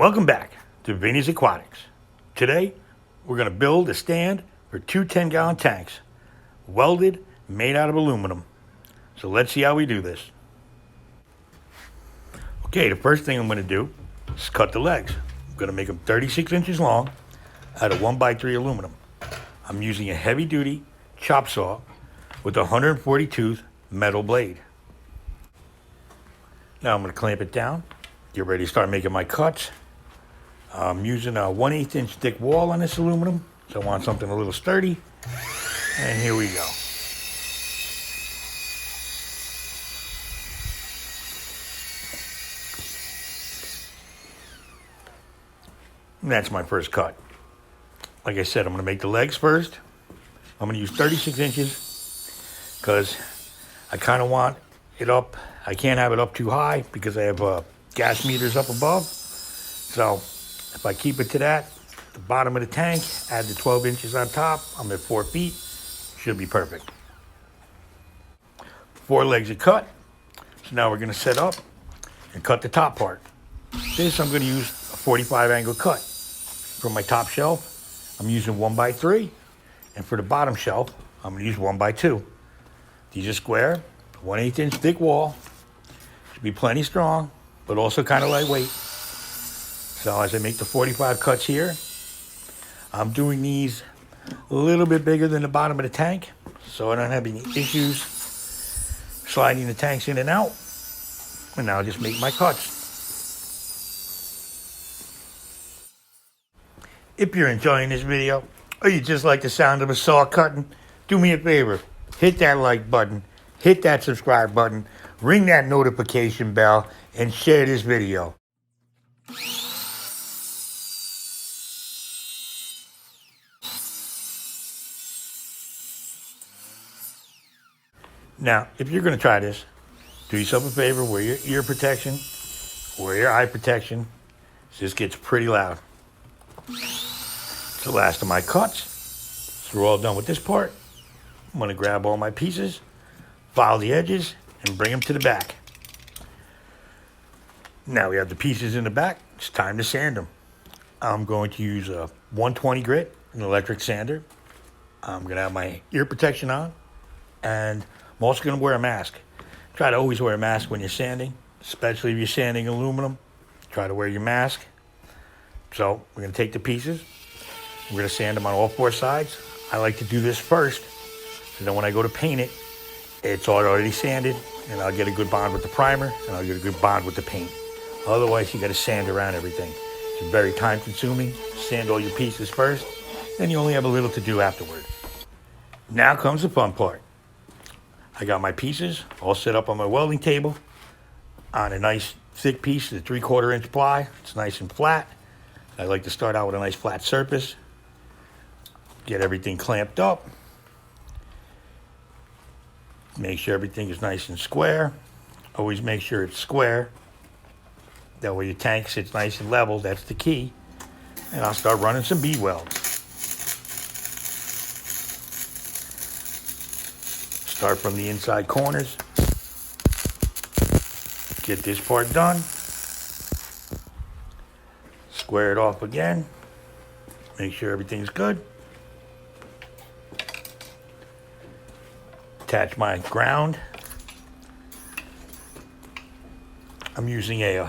Welcome back to VINNY'S Aquatics. Today, we're going to build a stand for two 10-gallon tanks, welded, made out of aluminum. So let's see how we do this. Okay, the first thing I'm going to do is cut the legs. I'm going to make them 36 inches long out of 1x3 aluminum. I'm using a heavy-duty chop saw with a 140-tooth metal blade. Now I'm going to clamp it down, get ready to start making my cuts. I'm using a 1/8 inch thick wall on this aluminum, so I want something a little sturdy. And here we go. And that's my first cut. Like I said, I'm going to make the legs first. I'm going to use 36 inches because I kind of want it up. I can't have it up too high because I have gas meters up above. So if I keep it to that, the bottom of the tank, add the 12 inches on top, I'm at 4 feet. Should be perfect. 4 legs are cut. So now we're going to set up and cut the top part. This I'm going to use a 45 angle cut. For my top shelf, I'm using 1x3. And for the bottom shelf, I'm going to use 1x2. These are square, 1/8 inch thick wall. Should be plenty strong, but also kind of lightweight. So as I make the 45 cuts here, I'm doing these a little bit bigger than the bottom of the tank, so I don't have any issues sliding the tanks in and out. And now I'll just make my cuts. If you're enjoying this video, or you just like the sound of a saw cutting, do me a favor, hit that like button, hit that subscribe button, ring that notification bell, and share this video. Now, if you're going to try this, do yourself a favor, wear your ear protection, wear your eye protection. This gets pretty loud. It's the last of my cuts. So we're all done with this part. I'm going to grab all my pieces, file the edges, and bring them to the back. Now we have the pieces in the back. It's time to sand them. I'm going to use a 120 grit, an electric sander. I'm going to have my ear protection on, and I'm also going to wear a mask. Try to always wear a mask when you're sanding, especially if you're sanding aluminum. Try to wear your mask. So we're going to take the pieces. We're going to sand them on all 4 sides. I like to do this first, so then when I go to paint it, it's already sanded, and I'll get a good bond with the primer, and I'll get a good bond with the paint. Otherwise, you got to sand around everything. It's very time consuming. Sand all your pieces first, then you only have a little to do afterward. Now comes the fun part. I got my pieces all set up on my welding table on a nice thick piece of 3/4 inch ply. It's nice and flat. I like to start out with a nice flat surface. Get everything clamped up. Make sure everything is nice and square. Always make sure it's square. That way your tank sits nice and level. That's the key. And I'll start running some bead welds. Start from the inside corners. Get this part done. Square it off again. Make sure everything's good. Attach my ground. I'm using a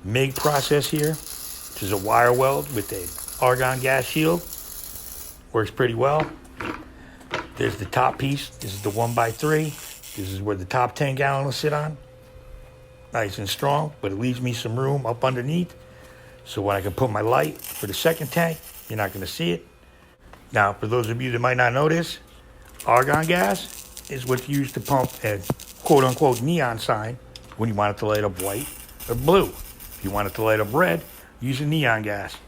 MIG process here, which is a wire weld with a argon gas shield. Works pretty well. There's the top piece. This is the 1x3. This is where the top 10 gallon will sit on. Nice and strong, but it leaves me some room up underneath. So when I can put my light for the second tank, you're not going to see it. Now, for those of you that might not know this, argon gas is what's used to pump a quote-unquote neon sign when you want it to light up white or blue. If you want it to light up red, use a neon gas.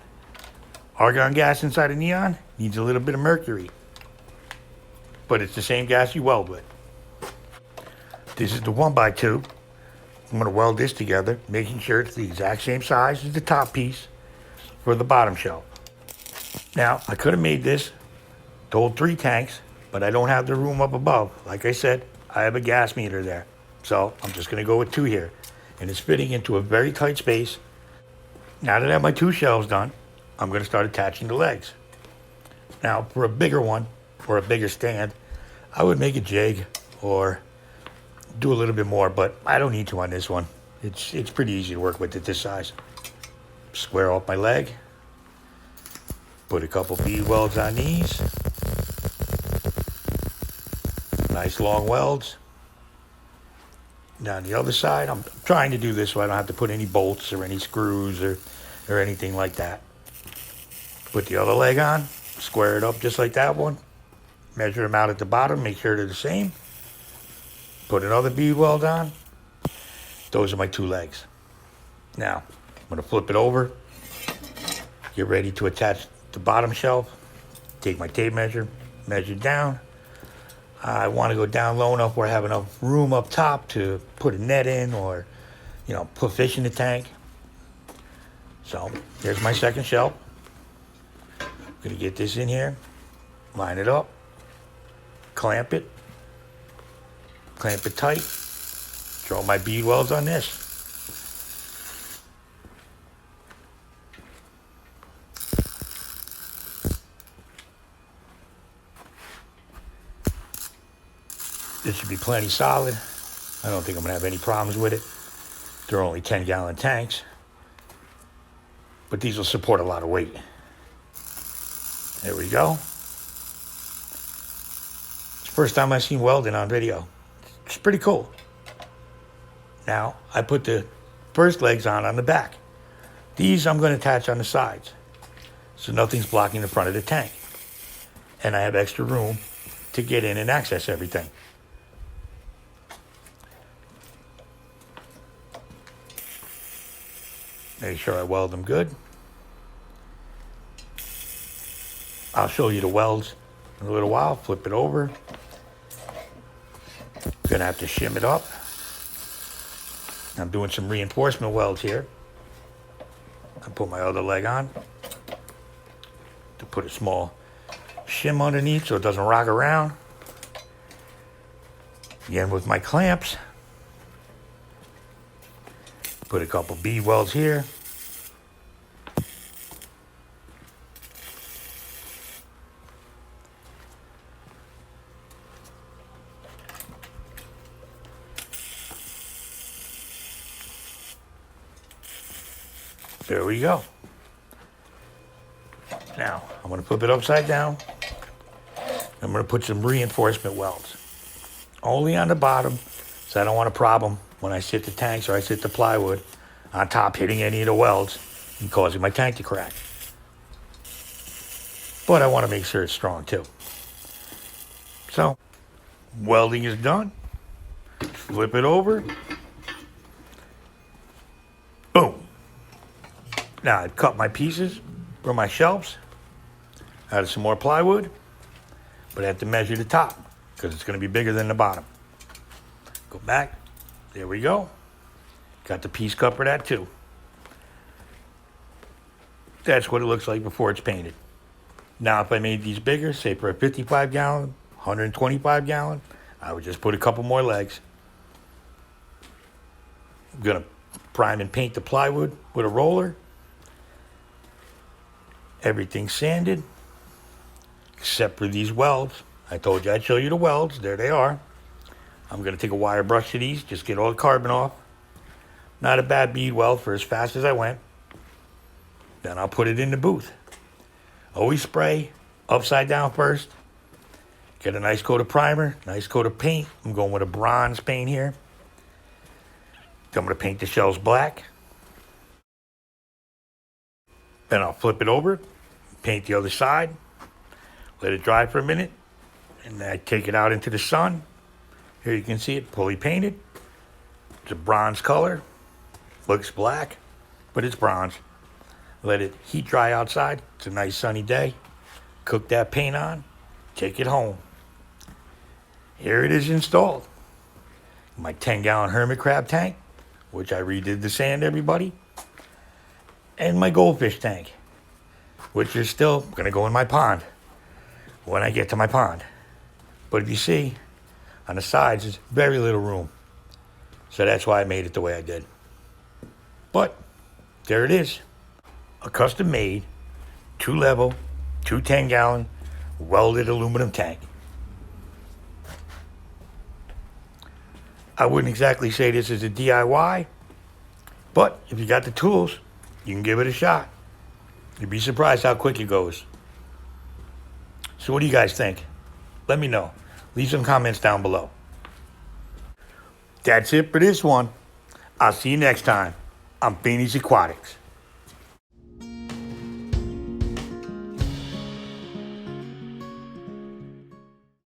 Argon gas inside a neon needs a little bit of mercury, but it's the same gas you weld with. This is the 1x2. I'm going to weld this together, making sure it's the exact same size as the top piece for the bottom shelf. Now, I could have made this to hold 3 tanks, but I don't have the room up above. Like I said, I have a gas meter there. So I'm just going to go with 2 here. And it's fitting into a very tight space. Now that I have my 2 shelves done, I'm going to start attaching the legs. Now, for a bigger one, or a bigger stand, I would make a jig or do a little bit more, but I don't need to on this one. It's pretty easy to work with at this size. Square off my leg. Put a couple bead welds on these. Nice long welds. Down the other side, I'm trying to do this so I don't have to put any bolts or any screws or anything like that. Put the other leg on, square it up just like that one. Measure them out at the bottom, make sure they're the same. Put another bead weld on. Those are my 2 legs. Now, I'm going to flip it over. Get ready to attach the bottom shelf. Take my tape measure, measure down. I want to go down low enough where I have enough room up top to put a net in or, put fish in the tank. So, here's my second shelf. I'm going to get this in here, line it up, clamp it tight, throw my bead welds on this. This should be plenty solid. I don't think I'm gonna have any problems with it. They're only 10-gallon tanks, but these will support a lot of weight. There we go. It's the first time I've seen welding on video. It's pretty cool. Now, I put the first legs on the back. These I'm going to attach on the sides, so nothing's blocking the front of the tank. And I have extra room to get in and access everything. Make sure I weld them good. I'll show you the welds in a little while. Flip it over. Gonna have to shim it up. I'm doing some reinforcement welds here. I put my other leg on to put a small shim underneath so it doesn't rock around. Again with my clamps. Put a couple bead welds here. There we go. Now, I'm going to flip it upside down. I'm going to put some reinforcement welds. Only on the bottom, so I don't want a problem when I sit the tanks or I sit the plywood on top hitting any of the welds and causing my tank to crack. But I want to make sure it's strong too. So, welding is done. Flip it over. Boom. Now I've cut my pieces for my shelves out of some more plywood, but I have to measure the top because it's going to be bigger than the bottom. Go back. There we go. Got the piece cut for that too. That's what it looks like before it's painted. Now if I made these bigger, say for a 55-gallon, 125-gallon, I would just put a couple more legs. I'm going to prime and paint the plywood with a roller. Everything's sanded, except for these welds. I told you I'd show you the welds. There they are. I'm going to take a wire brush to these, just get all the carbon off. Not a bad bead weld for as fast as I went. Then I'll put it in the booth. Always spray upside down first. Get a nice coat of primer, nice coat of paint. I'm going with a bronze paint here. Then I'm going to paint the shells black. Then I'll flip it over, paint the other side, let it dry for a minute, and then I take it out into the sun. Here you can see it fully painted. It's a bronze color, looks black, but it's bronze. Let it heat dry outside. It's a nice sunny day. Cook that paint on, take it home. Here it is installed. My 10-gallon hermit crab tank, which I redid the sand, everybody. And my goldfish tank, which is still going to go in my pond when I get to my pond. But if you see, on the sides, there's very little room. So that's why I made it the way I did. But there it is. a custom made 2-level, 2 10-gallon welded aluminum tank. I wouldn't exactly say this is a DIY, but if you got the tools, you can give it a shot. You'd be surprised how quick it goes. So what do you guys think? Let me know. Leave some comments down below. That's it for this one. I'll see you next time on VINNY'S Aquatics.